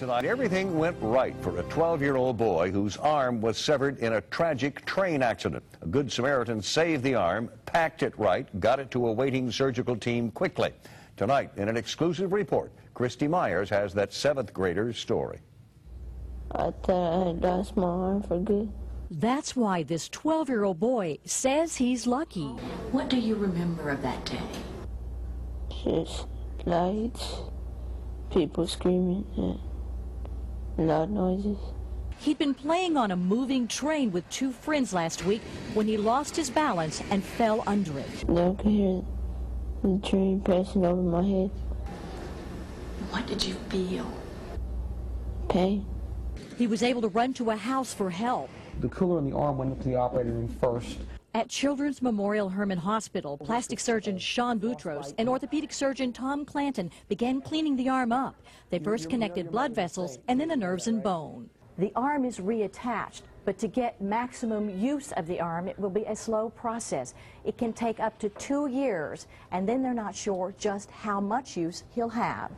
Tonight, everything went right for a 12-year-old boy whose arm was severed in a tragic train accident. A Good Samaritan saved the arm, packed it right, got it to a waiting surgical team quickly. Tonight, in an exclusive report, Christy Myers has that 7th grader's story. I thought I had lost my arm for good. That's why this 12-year-old boy says he's lucky. What do you remember of that day? Just lights, people screaming, and loud noises. He'd been playing on a moving train with 2 friends last week when he lost his balance and fell under it. Now I could hear the train passing over my head. What did you feel? Pain. He was able to run to a house for help. The cooler in the arm went into the operating room first. At Children's Memorial Hermann Hospital, plastic surgeon Sean Boutros and orthopedic surgeon Tom Clanton began cleaning the arm up. They first connected blood vessels and then the nerves and bone. The arm is reattached, but to get maximum use of the arm, it will be a slow process. It can take up to 2 years, and then they're not sure just how much use he'll have.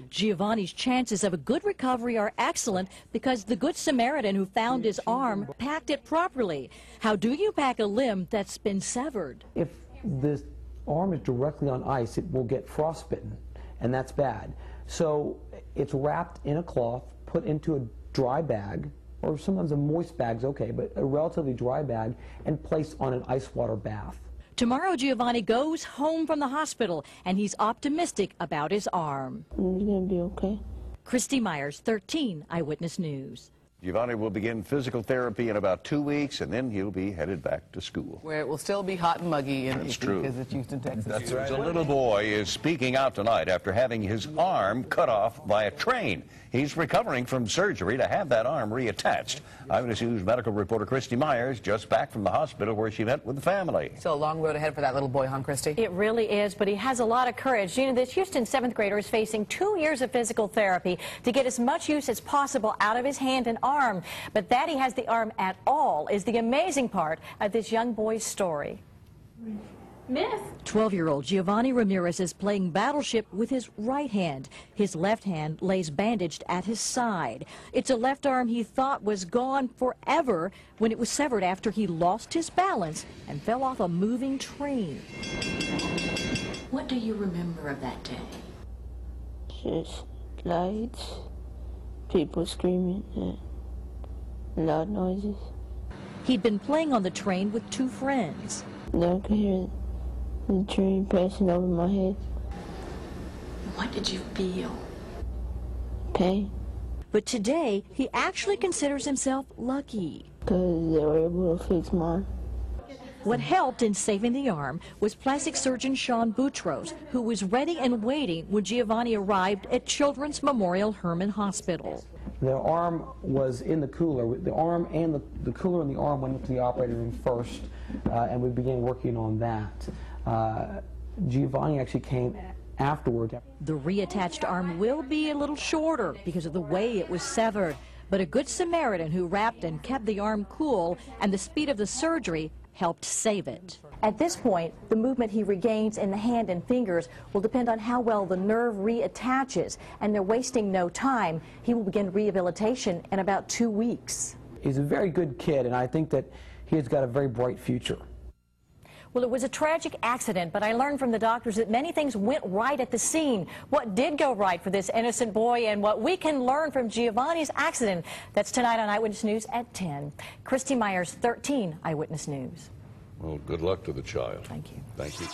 Giovanni's chances of a good recovery are excellent because the Good Samaritan who found his arm packed it properly. How do you pack a limb that's been severed? If the arm is directly on ice, it will get frostbitten, and that's bad. So it's wrapped in a cloth, put into a dry bag, or sometimes a moist bag's okay, but a relatively dry bag, and placed on an ice water bath. Tomorrow, Giovanni goes home from the hospital, and he's optimistic about his arm. It's gonna be okay. Christy Myers, 13 Eyewitness News. Giovanni will begin physical therapy in about 2 weeks, and then he'll be headed back to school. Where it will still be hot and muggy in Houston, Texas. That's right. The little boy is speaking out tonight after having his arm cut off by a train. He's recovering from surgery to have that arm reattached. Eyewitness News medical reporter Christy Myers just back from the hospital where she met with the family. Still a long road ahead for that little boy, huh, Christy? It really is, but he has a lot of courage. You know, this Houston 7th grader is facing 2 years of physical therapy to get as much use as possible out of his hand and arm. But that he has the arm at all is the amazing part of this young boy's story. Miss. 12-year-old Giovanni Ramirez is playing battleship with his right hand. His left hand lays bandaged at his side. It's a left arm he thought was gone forever when it was severed after he lost his balance and fell off a moving train. What do you remember of that day? Just lights, people screaming, and loud noises. He'd been playing on the train with 2 friends. Now I could hear the train passing over my head. What did you feel? Pain. But today, he actually considers himself lucky. Because they were able to fix mine. What helped in saving the arm was plastic surgeon Sean Boutros, who was ready and waiting when Giovanni arrived at Children's Memorial Hermann Hospital. The arm was in the cooler. The arm and the cooler in the arm went into the operating room first, and we began working on that. Giovanni actually came afterward. The reattached arm will be a little shorter because of the way it was severed, but a Good Samaritan who wrapped and kept the arm cool and the speed of the surgery helped save it. At this point, the movement he regains in the hand and fingers will depend on how well the nerve reattaches, and they're wasting no time. He will begin rehabilitation in about 2 weeks. He's a very good kid, and I think that he has got a very bright future. Well, it was a tragic accident, but I learned from the doctors that many things went right at the scene. What did go right for this innocent boy and what we can learn from Giovanni's accident? That's tonight on Eyewitness News at 10. Christy Myers, 13 Eyewitness News. Well, good luck to the child. Thank you. Thank you.